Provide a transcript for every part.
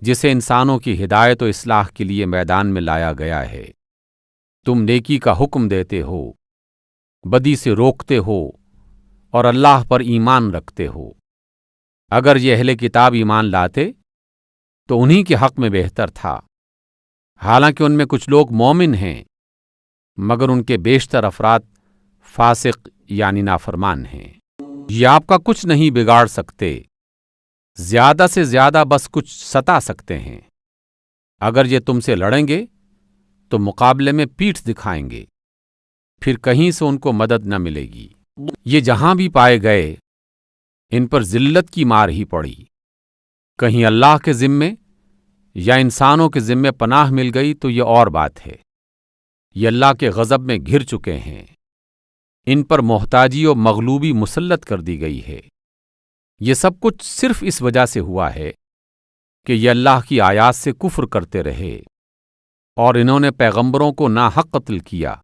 جسے انسانوں کی ہدایت و اصلاح کے لیے میدان میں لایا گیا ہے۔ تم نیکی کا حکم دیتے ہو، بدی سے روکتے ہو اور اللہ پر ایمان رکھتے ہو۔ اگر یہ اہل کتاب ایمان لاتے تو انہی کے حق میں بہتر تھا، حالانکہ ان میں کچھ لوگ مومن ہیں مگر ان کے بیشتر افراد فاسق یعنی نافرمان ہیں۔ یہ آپ کا کچھ نہیں بگاڑ سکتے، زیادہ سے زیادہ بس کچھ ستا سکتے ہیں۔ اگر یہ تم سے لڑیں گے تو مقابلے میں پیٹھ دکھائیں گے، پھر کہیں سے ان کو مدد نہ ملے گی۔ یہ جہاں بھی پائے گئے ان پر ذلت کی مار ہی پڑی، کہیں اللہ کے ذمے یا انسانوں کے ذمے پناہ مل گئی تو یہ اور بات ہے۔ یہ اللہ کے غضب میں گھر چکے ہیں، ان پر محتاجی و مغلوبی مسلط کر دی گئی ہے۔ یہ سب کچھ صرف اس وجہ سے ہوا ہے کہ یہ اللہ کی آیات سے کفر کرتے رہے اور انہوں نے پیغمبروں کو ناحق قتل کیا۔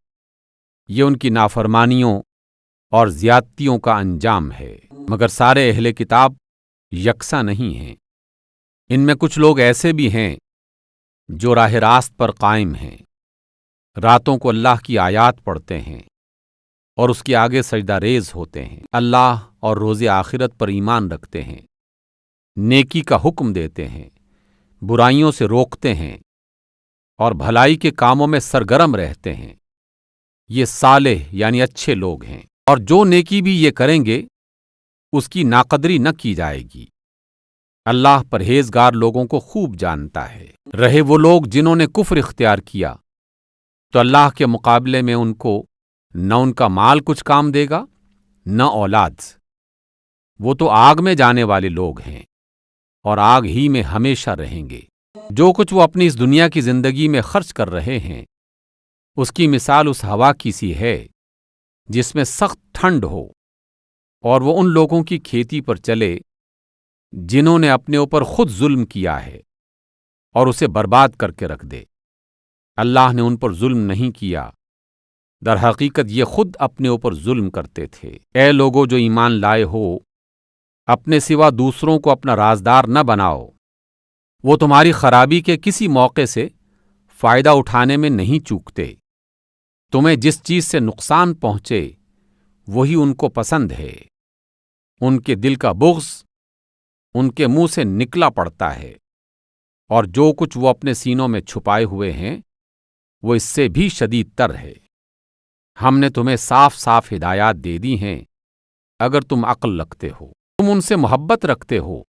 یہ ان کی نافرمانیوں اور زیادتیوں کا انجام ہے۔ مگر سارے اہل کتاب یکساں نہیں ہیں، ان میں کچھ لوگ ایسے بھی ہیں جو راہ راست پر قائم ہیں، راتوں کو اللہ کی آیات پڑھتے ہیں اور اس کے آگے سجدہ ریز ہوتے ہیں، اللہ اور روز آخرت پر ایمان رکھتے ہیں، نیکی کا حکم دیتے ہیں، برائیوں سے روکتے ہیں اور بھلائی کے کاموں میں سرگرم رہتے ہیں۔ یہ صالح یعنی اچھے لوگ ہیں، اور جو نیکی بھی یہ کریں گے اس کی ناقدری نہ کی جائے گی۔ اللہ پرہیزگار لوگوں کو خوب جانتا ہے۔ رہے وہ لوگ جنہوں نے کفر اختیار کیا تو اللہ کے مقابلے میں ان کو نہ ان کا مال کچھ کام دے گا نہ اولاد، وہ تو آگ میں جانے والے لوگ ہیں اور آگ ہی میں ہمیشہ رہیں گے۔ جو کچھ وہ اپنی اس دنیا کی زندگی میں خرچ کر رہے ہیں اس کی مثال اس ہوا کی سی ہے جس میں سخت ٹھنڈ ہو اور وہ ان لوگوں کی کھیتی پر چلے جنہوں نے اپنے اوپر خود ظلم کیا ہے اور اسے برباد کر کے رکھ دے۔ اللہ نے ان پر ظلم نہیں کیا، در حقیقت یہ خود اپنے اوپر ظلم کرتے تھے۔ اے لوگو جو ایمان لائے ہو، اپنے سوا دوسروں کو اپنا رازدار نہ بناؤ، وہ تمہاری خرابی کے کسی موقع سے فائدہ اٹھانے میں نہیں چوکتے۔ تمہیں جس چیز سے نقصان پہنچے وہی ان کو پسند ہے، ان کے دل کا بغض ان کے منہ سے نکلا پڑتا ہے، اور جو کچھ وہ اپنے سینوں میں چھپائے ہوئے ہیں وہ اس سے بھی شدید تر ہے۔ ہم نے تمہیں صاف صاف ہدایات دے دی ہیں، اگر تم عقل رکھتے ہو۔ تم ان سے محبت رکھتے ہو